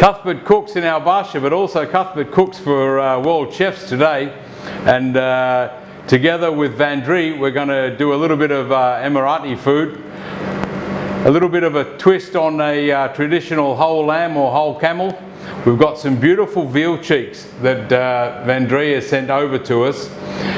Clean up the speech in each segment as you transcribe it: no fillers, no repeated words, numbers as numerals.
Cuthbert cooks in our basha, but also Cuthbert cooks for world chefs today, and together with Vandree we're going to do a little bit of Emirati food, a little bit of a twist on a traditional whole lamb or whole camel. We've got some beautiful veal cheeks that Vandree has sent over to us,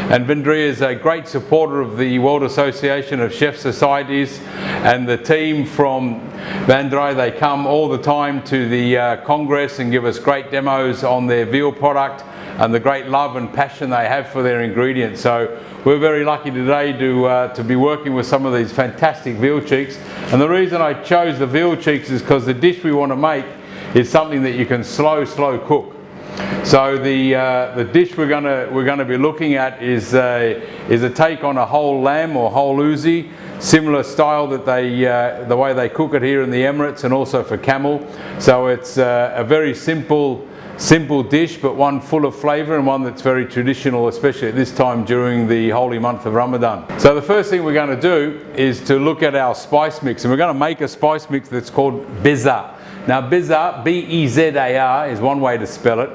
and Vandree is a great supporter of the World Association of Chef Societies, and the team from Vandree, they come all the time to the Congress and give us great demos on their veal product and the great love and passion they have for their ingredients. So we're very lucky today to be working with some of these fantastic veal cheeks, and the reason I chose the veal cheeks is because the dish we want to make is something that you can slow cook. So the dish we're gonna be looking at is a take on a whole lamb or whole Ouzi, similar style that the way they cook it here in the Emirates and also for camel. So it's a very simple dish, but one full of flavour and one that's very traditional, especially at this time during the holy month of Ramadan. So the first thing we're going to do is to look at our spice mix, and we're going to make a spice mix that's called Bezar. Now Bezar, B-E-Z-A-R is one way to spell it,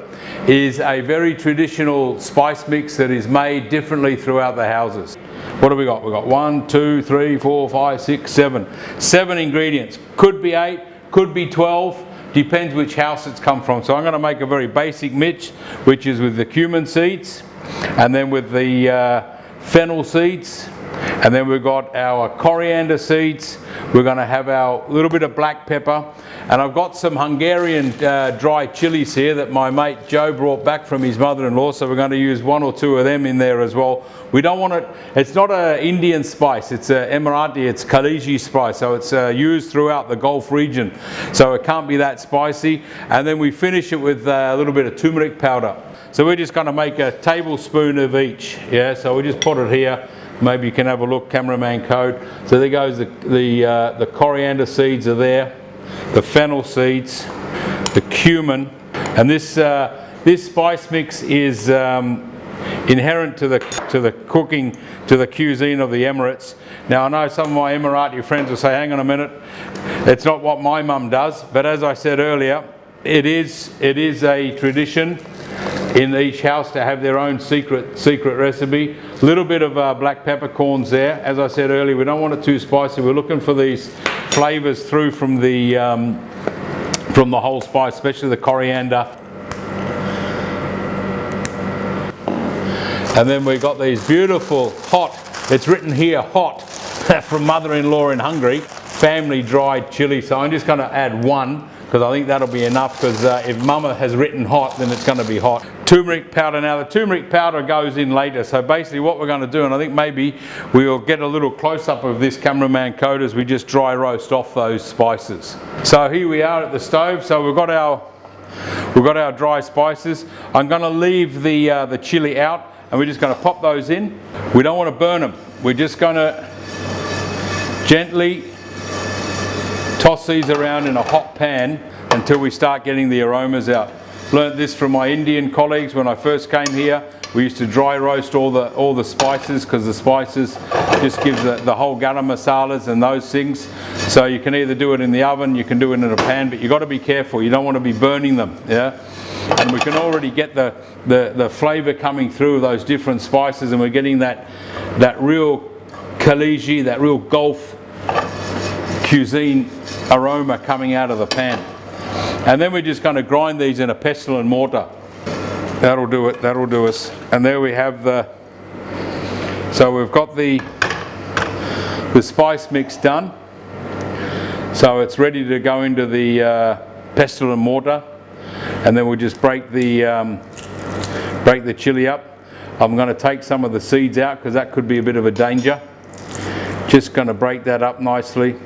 is a very traditional spice mix that is made differently throughout the houses. What do we got? We've got 1, 2, 3, 4, 5, 6, 7. 7 ingredients. Could be 8, could be 12, depends which house it's come from. So I'm going to make a very basic mix, which is with the cumin seeds, and then with the fennel seeds, and then we've got our coriander seeds. We're going to have our little bit of black pepper, and I've got some Hungarian dry chilies here that my mate Joe brought back from his mother-in-law, so we're going to use 1 or 2 of them in there as well. We don't want it, it's not an Indian spice, it's an Emirati, it's Khaliji spice, so it's used throughout the Gulf region, so it can't be that spicy. And then we finish it with a little bit of turmeric powder. So we're just going to make a tablespoon of each, yeah, so we just put it here. Maybe you can have a look, cameraman code. So there goes the coriander seeds are there, the fennel seeds, the cumin, and this spice mix is inherent to the cooking, to the cuisine of the Emirates. Now I know some of my Emirati friends will say, hang on a minute, it's not what my mum does, but as I said earlier, it is a tradition in each house to have their own secret recipe. A little bit of black peppercorns there. As I said earlier, we don't want it too spicy. We're looking for these flavours through from the whole spice, especially the coriander. And then we've got these beautiful hot, it's written here hot, from mother-in-law in Hungary, family dried chili. So I'm just going to add 1, because I think that'll be enough, because if mama has written hot, then it's going to be hot. Turmeric powder. Now the turmeric powder goes in later, so basically what we're going to do, and I think maybe we'll get a little close-up of this, cameraman code, as we just dry roast off those spices. So here we are at the stove. So we've got our dry spices. I'm going to leave the chili out, and we're just going to pop those in. We don't want to burn them. We're just going to gently toss these around in a hot pan until we start getting the aromas out. Learned this from my Indian colleagues when I first came here. We used to dry roast all the spices, because the spices just gives the whole garam masalas and those things. So you can either do it in the oven, you can do it in a pan, but you've got to be careful. You don't want to be burning them, yeah? And we can already get the flavour coming through those different spices, and we're getting that real Khaliji, that real Gulf cuisine aroma coming out of the pan. And then we're just going to grind these in a pestle and mortar. That'll do it, that'll do us. And there we have so we've got the spice mix done. So it's ready to go into the pestle and mortar. And then we'll just break the chili up. I'm going to take some of the seeds out, because that could be a bit of a danger. Just going to break that up nicely.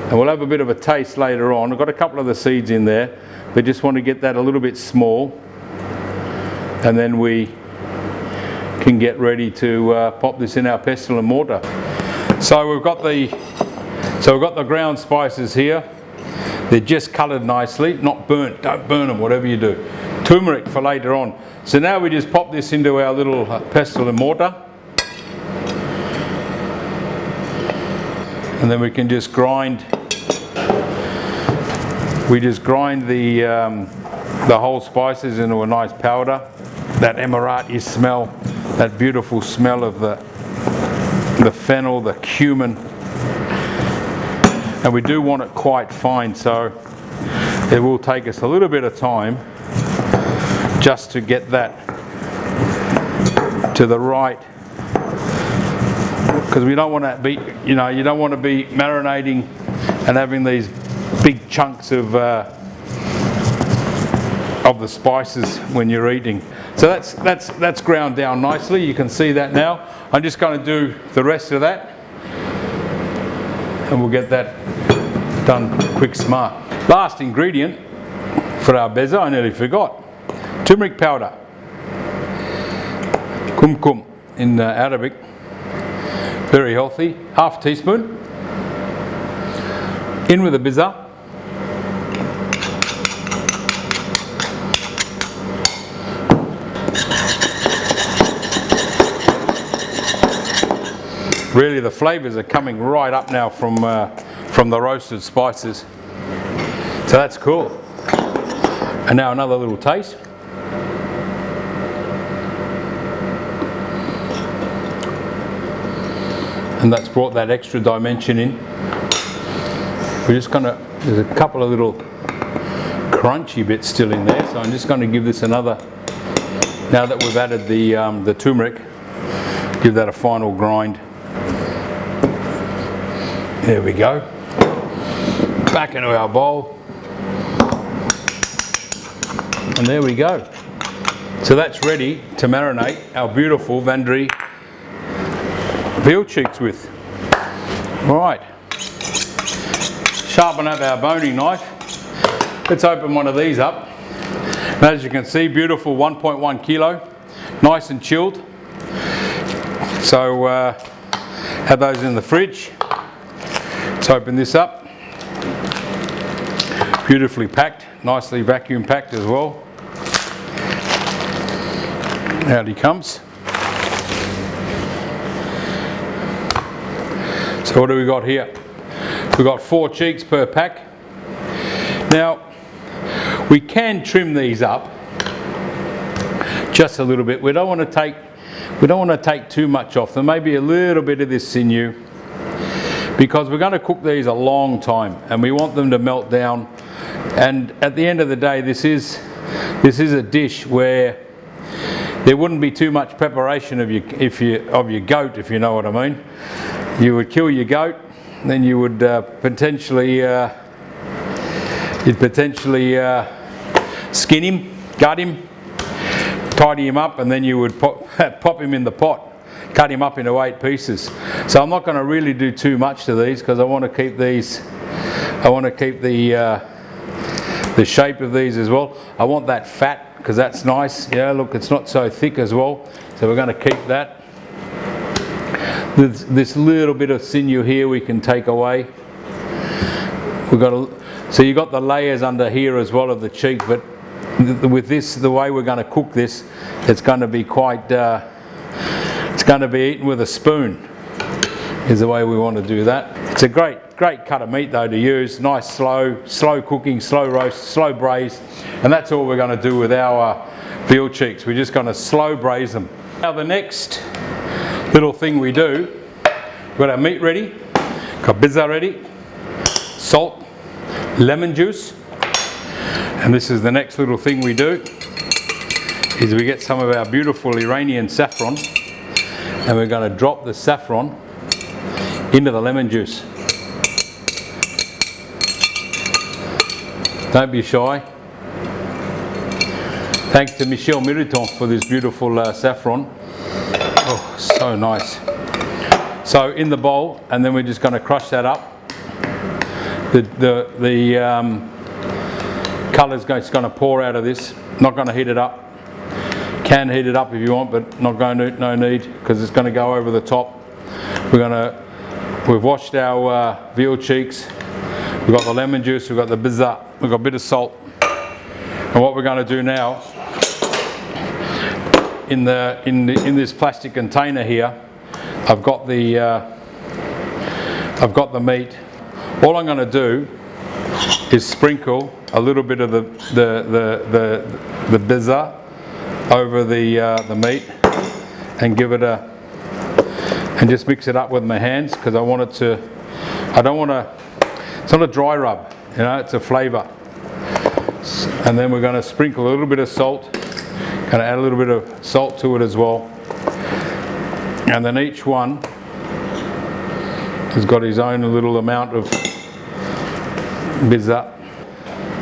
And we'll have a bit of a taste later on. I've got a couple of the seeds in there. We just want to get that a little bit small, and then we can get ready to pop this in our pestle and mortar. So we've got the ground spices here. They're just coloured nicely, not burnt. Don't burn them, whatever you do. Turmeric for later on. So now we just pop this into our little pestle and mortar. And then we can just grind We just grind the whole spices into a nice powder. That Emirati smell, that beautiful smell of the fennel, the cumin. And we do want it quite fine, so it will take us a little bit of time just to get that to the right, because we don't want to be, you don't want to be marinating and having these big chunks of the spices when you're eating. So that's ground down nicely. You can see that now. I'm just going to do the rest of that, and we'll get that done quick smart. Last ingredient for our beza, I nearly forgot. Turmeric powder. Kum in Arabic. Very healthy. Half a teaspoon. In with the beza. Really, the flavours are coming right up now from the roasted spices. So that's cool. And now another little taste. And that's brought that extra dimension in. We're just going to, there's a couple of little crunchy bits still in there, so I'm just going to give this another, now that we've added the turmeric, give that a final grind. There we go. Back into our bowl. And there we go. So that's ready to marinate our beautiful Vandree veal cheeks with. All right. Sharpen up our boning knife. Let's open one of these up. And as you can see, beautiful 1.1 kilo. Nice and chilled. So have those in the fridge. Let's open this up. Beautifully packed, nicely vacuum packed as well. Out he comes. So what do we got here? We've got 4 cheeks per pack. Now, we can trim these up just a little bit. We don't want to take too much off them. Maybe a little bit of this sinew, because we're going to cook these a long time and we want them to melt down. And at the end of the day, this is a dish where there wouldn't be too much preparation of your goat, if you know what I mean. You would kill your goat, then you would potentially skin him, gut him, tidy him up, and then you would pop him in the pot, cut him up into 8 pieces. So I'm not going to really do too much to these, because I want to keep these. I want to keep the shape of these as well. I want that fat, because that's nice. Yeah, look, it's not so thick as well. So we're going to keep that. This little bit of sinew here we can take away. So you've got the layers under here as well of the cheek, but with this, the way we're going to cook this, it's going to be quite, it's going to be eaten with a spoon, is the way we want to do that. It's a great cut of meat though to use. Nice slow cooking, slow roast, slow braise, and that's all we're going to do with our veal cheeks. We're just going to slow braise them. Now the next little thing we do, we've got our meat ready, got beza ready, salt, lemon juice, and this is the next little thing we do, is we get some of our beautiful Iranian saffron, and we're going to drop the saffron into the lemon juice. Don't be shy. Thanks to Michel Miriton for this beautiful saffron. Oh, so nice. So in the bowl, and then we're just going to crush that up. The colour's going to pour out of this. Not going to heat it up. Can heat it up if you want, but not going to. No need, because it's going to go over the top. We've washed our veal cheeks. We've got the lemon juice. We've got the beza. We've got a bit of salt. And what we're going to do now, in this plastic container here, I've got the meat. All I'm going to do is sprinkle a little bit of the bizza over the meat and give it and just mix it up with my hands, because I want it to, it's not a dry rub, you know, it's a flavour. And then we're going to sprinkle a little bit of salt, going to add a little bit of salt to it as well. And then each one has got his own little amount of bizza.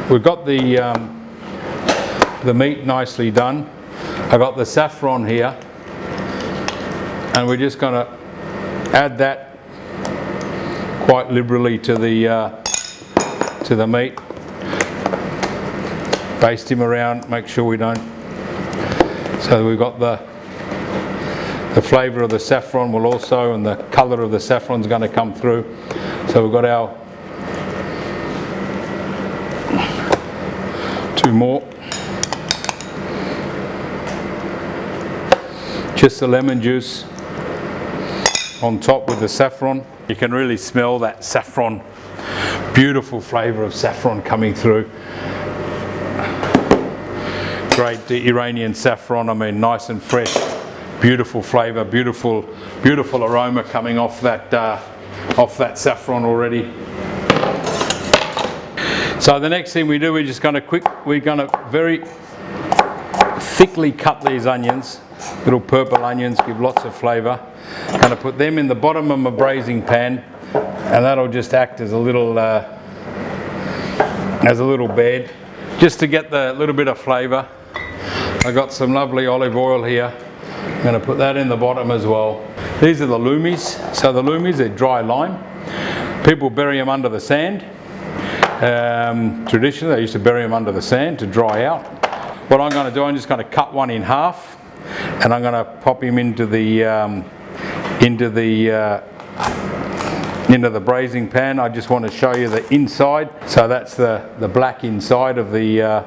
We've got the meat nicely done. I've got the saffron here, and we're just going to add that quite liberally to the meat. Baste him around, make sure we don't. So we've got the flavour of the saffron will also, and the colour of the saffron is going to come through. So we've got our 2 more. Just the lemon juice on top with the saffron. You can really smell that saffron, beautiful flavour of saffron coming through. Great Iranian saffron, I mean, nice and fresh, beautiful flavour, beautiful aroma coming off that saffron already. So the next thing we do, we're going to very thickly cut these onions, little purple onions, give lots of flavour. Going to put them in the bottom of my braising pan, and that'll just act as a little bed, just to get the little bit of flavour. I've got some lovely olive oil here. I'm going to put that in the bottom as well. These are the loomies. So the loomies are dry lime. People bury them under the sand. Traditionally, they used to bury them under the sand to dry out. What I'm going to do, I'm just going to cut one in half, and I'm going to pop him into the braising pan. I just want to show you the inside. So that's the black inside of the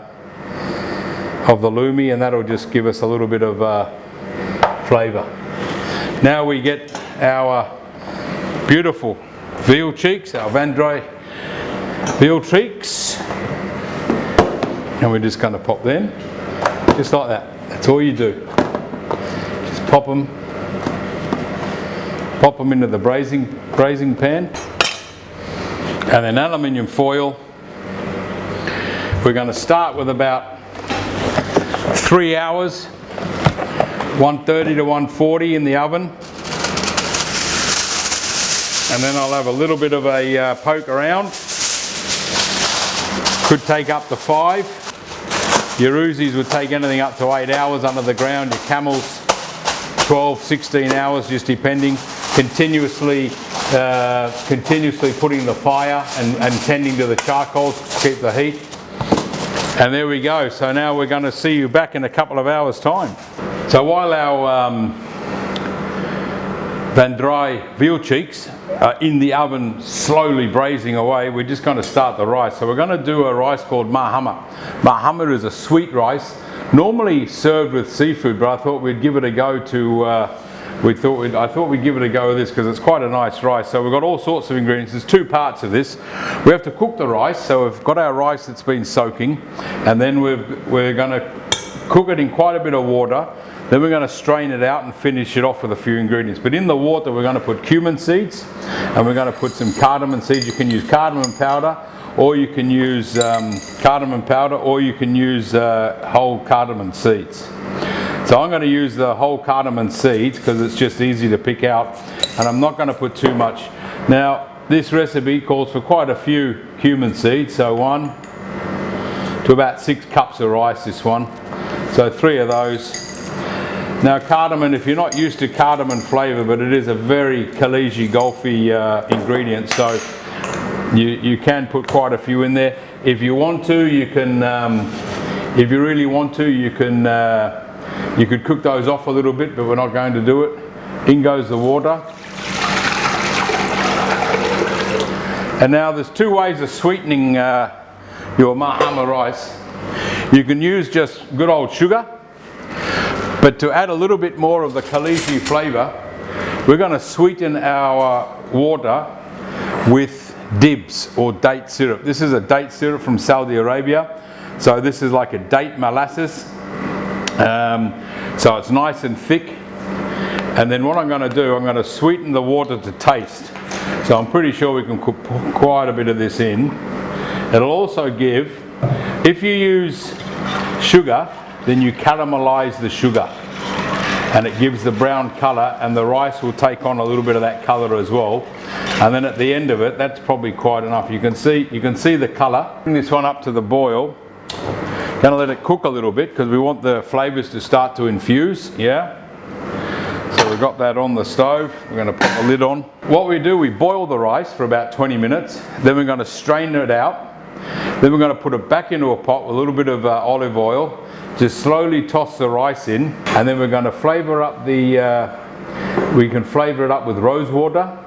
loomie, and that'll just give us a little bit of flavour. Now we get our beautiful veal cheeks, our Vendré veal cheeks, and we're just going to pop them just like that. That's all you do. Just pop them into the braising pan, and then aluminium foil. We're going to start with about 3 hours, 130 to 140 in the oven, and then I'll have a little bit of a poke around. Could take up to 5. Your Ouzis would take anything up to 8 hours under the ground. Your camels 12, 16 hours, just depending. Continuously putting the fire and tending to the charcoals to keep the heat. And there we go. So now we're going to see you back in a couple of hours' time. So while our Vendré veal cheeks are in the oven slowly braising away, we're just going to start the rice. So we're going to do a rice called marhammer. Marhammer is a sweet rice, normally served with seafood, but I thought we'd give it a go I thought we'd give it a go with this because it's quite a nice rice. So we've got all sorts of ingredients. There's 2 parts of this. We have to cook the rice. So we've got our rice that's been soaking, and then we're going to cook it in quite a bit of water. Then we're going to strain it out and finish it off with a few ingredients. But in the water we're going to put cumin seeds, and we're going to put some cardamom seeds. You can use cardamom powder, or you can use whole cardamom seeds. So I'm going to use the whole cardamom seeds because it's just easy to pick out, and I'm not going to put too much. Now this recipe calls for quite a few cumin seeds, so 1 to about 6 cups of rice, this one. So 3 of those. Now cardamom, if you're not used to cardamom flavour, but it is a very Khaliji Gulfi ingredient, so you can put quite a few in there. If you want to, you can, if you really want to, you could cook those off a little bit, but we're not going to do it. In goes the water. And now there's 2 ways of sweetening your marhammer rice. You can use just good old sugar, but to add a little bit more of the Khaliji flavour, we're going to sweeten our water with dibs or date syrup. This is a date syrup from Saudi Arabia. So this is like a date molasses. So it's nice and thick. And then what I'm going to do, I'm going to sweeten the water to taste. So I'm pretty sure we can put quite a bit of this in. It'll also give, if you use sugar, then you caramelize the sugar. And it gives the brown colour, and the rice will take on a little bit of that colour as well. And then at the end of it, that's probably quite enough. You can see the colour. Bring this one up to the boil. Going to let it cook a little bit because we want the flavours to start to infuse. Yeah. So we've got that on the stove. We're going to put the lid on. What we do, we boil the rice for about 20 minutes. Then we're going to strain it out. Then we're going to put it back into a pot with a little bit of olive oil. Just slowly toss the rice in, and then we're going to flavour up we can flavour it up with rose water.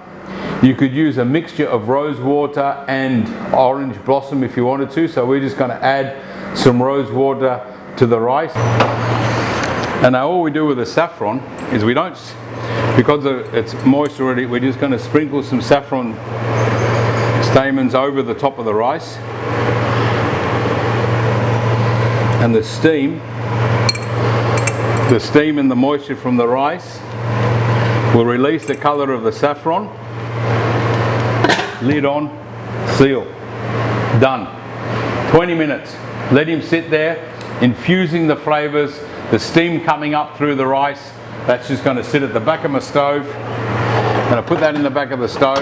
You could use a mixture of rose water and orange blossom if you wanted to. So we're just going to add some rose water to the rice. And now all we do with the saffron is we don't, because it's moist already, we're just going to sprinkle some saffron stamens over the top of the rice. And the steam and the moisture from the rice will release the colour of the saffron. Lid on, seal. Done. 20 minutes. Let him sit there, infusing the flavours, the steam coming up through the rice. That's just going to sit at the back of my stove. I'm going to put that in the back of the stove.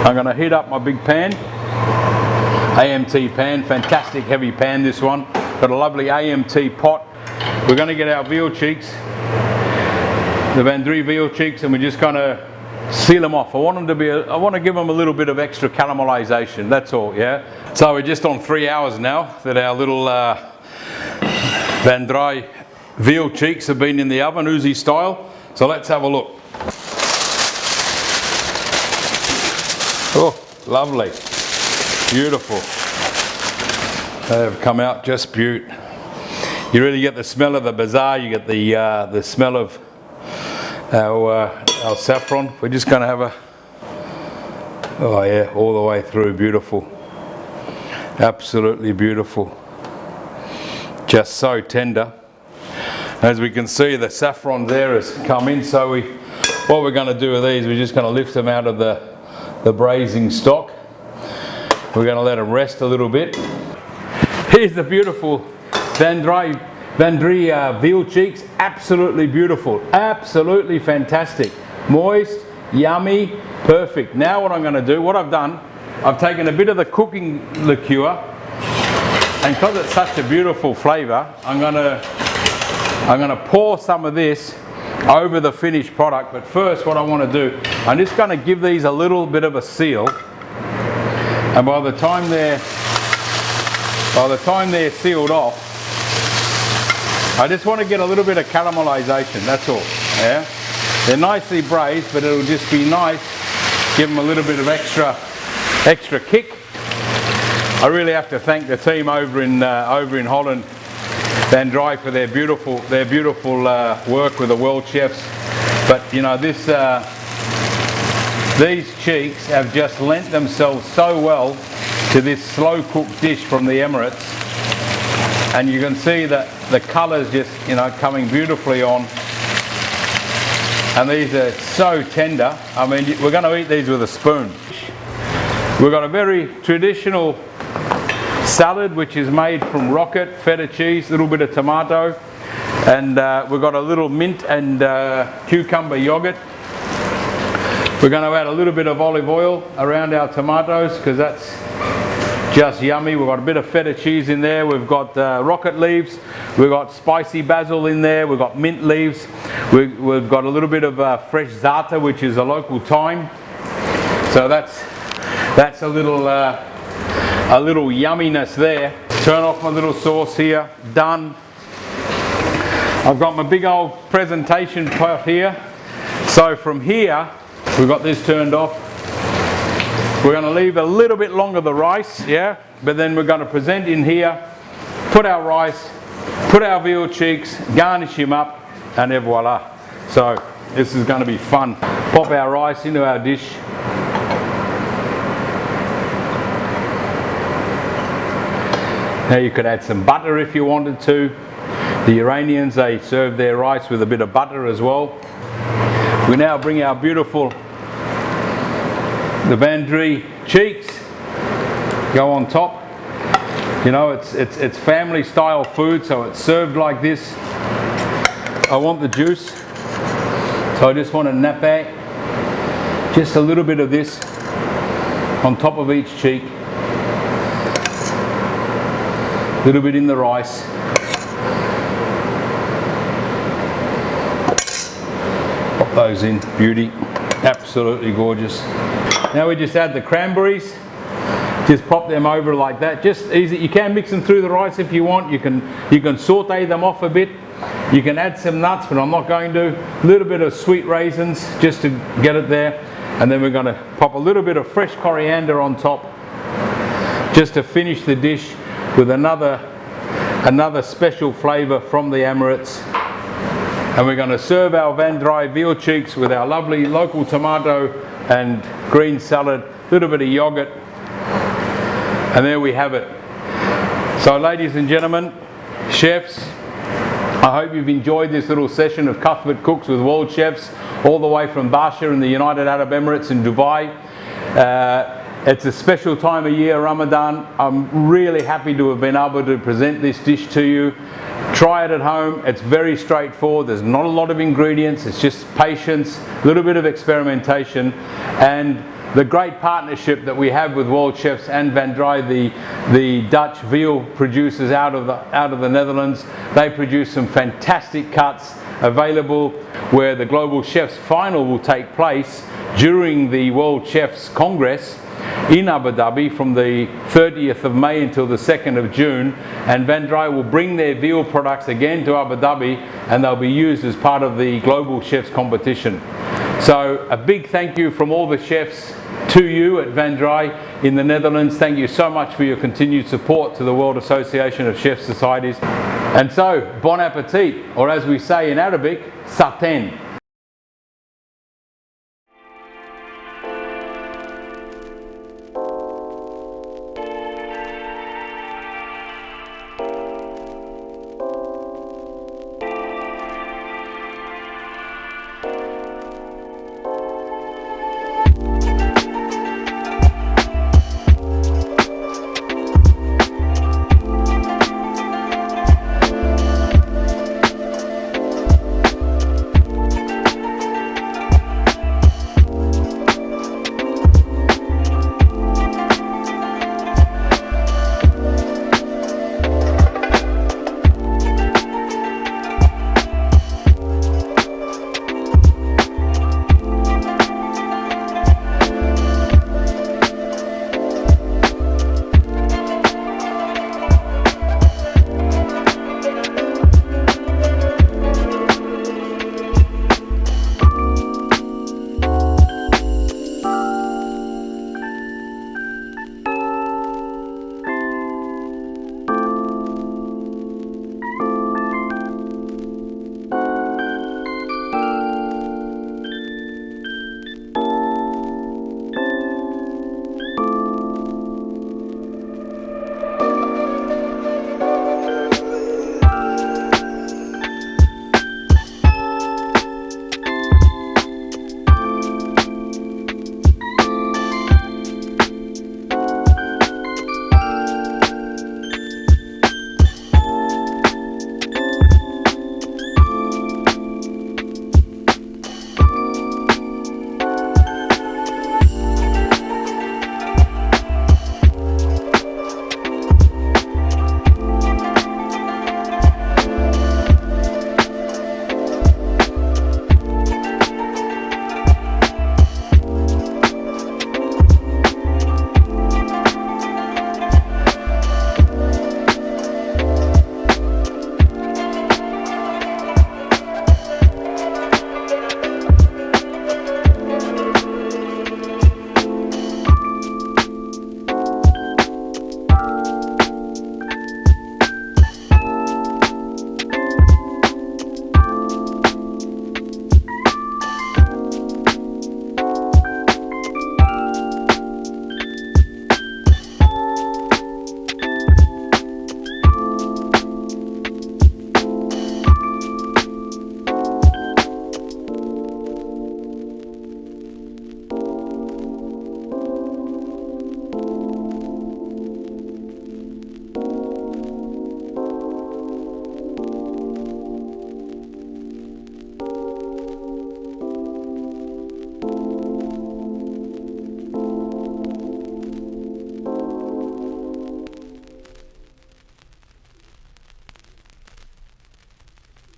I'm going to heat up my big pan. AMT pan, fantastic heavy pan this one. Got a lovely AMT pot. We're going to get our veal cheeks, the Vandree veal cheeks, and we're just going to seal them off. I want to give them a little bit of extra caramelization, that's all, yeah? So we're just on 3 hours now that our little Vandree veal cheeks have been in the oven, Ouzi style. So let's have a look. Oh, lovely. Beautiful. They have come out just beaut. You really get the smell of the bazaar. You get the smell of our saffron. We're just going to have a, oh yeah, all the way through. Beautiful. Absolutely beautiful. Just so tender. As we can see, the saffron there has come in. So what we're going to do with these, we're just going to lift them out of the braising stock. We're going to let them rest a little bit. Here's the beautiful Vandree veal cheeks. Absolutely beautiful. Absolutely fantastic. Moist, yummy, perfect. Now what I'm going to do, what I've done, I've taken a bit of the cooking liqueur, and because it's such a beautiful flavour, I'm going to pour some of this over the finished product. But first what I want to do, I'm just going to give these a little bit of a seal. And by the time they're sealed off, I just want to get a little bit of caramelization, that's all. Yeah, they're nicely braised, but it'll just be nice, give them a little bit of extra kick. I really have to thank the team over in Holland, Vandree, for their beautiful work with the world chefs. But you know, these cheeks have just lent themselves so well to this slow cooked dish from the Emirates, and you can see that the colours just, you know, coming beautifully on, and these are so tender. I mean, we're going to eat these with a spoon. We've got a very traditional salad which is made from rocket, feta cheese, a little bit of tomato, and we've got a little mint and cucumber yogurt. We're going to add a little bit of olive oil around our tomatoes because that's just yummy. We've got a bit of feta cheese in there. We've got rocket leaves. We've got spicy basil in there. We've got mint leaves. We've got a little bit of fresh za'atar, which is a local thyme. So that's a little yumminess there. Turn off my little sauce here. Done. I've got my big old presentation pot here. So from here, we've got this turned off. We're going to leave a little bit longer the rice, yeah, but then we're going to present in here, put our rice, put our veal cheeks, garnish him up, and voila. So this is going to be fun. Pop our rice into our dish. Now you could add some butter if you wanted to. The Iranians, they serve their rice with a bit of butter as well. We now bring our beautiful, the Vandree cheeks, go on top. You know, it's family style food, so it's served like this. I want the juice, so I just want to nap out just a little bit of this on top of each cheek. A little bit in the rice. Pop those in, beauty, absolutely gorgeous. Now we just add the cranberries. Just pop them over like that, just easy. You can mix them through the rice if you want. You can saute them off a bit. You can add some nuts, but I'm not going to. A little bit of sweet raisins just to get it there. And then we're going to pop a little bit of fresh coriander on top just to finish the dish with another special flavour from the Emirates. And we're going to serve our Vandree veal cheeks with our lovely local tomato and green salad, a little bit of yogurt. And there we have it. So ladies and gentlemen, chefs, I hope you've enjoyed this little session of Cuthbert Cooks with World Chefs, all the way from Basha in the United Arab Emirates in Dubai. It's a special time of year, Ramadan. I'm really happy to have been able to present this dish to you. Try it at home. It's very straightforward. There's not a lot of ingredients. It's just patience, a little bit of experimentation, and the great partnership that we have with World Chefs and Vandree, the Dutch veal producers out of the Netherlands. They produce some fantastic cuts available, where the Global Chefs final will take place during the World Chefs Congress in Abu Dhabi from the 30th of May until the 2nd of June, and Vandree will bring their veal products again to Abu Dhabi, and they'll be used as part of the Global Chefs competition. So a big thank you from all the chefs to you at Vandree in the Netherlands. Thank you so much for your continued support to the World Association of Chef Societies. And so, bon appetit, or as we say in Arabic, saten.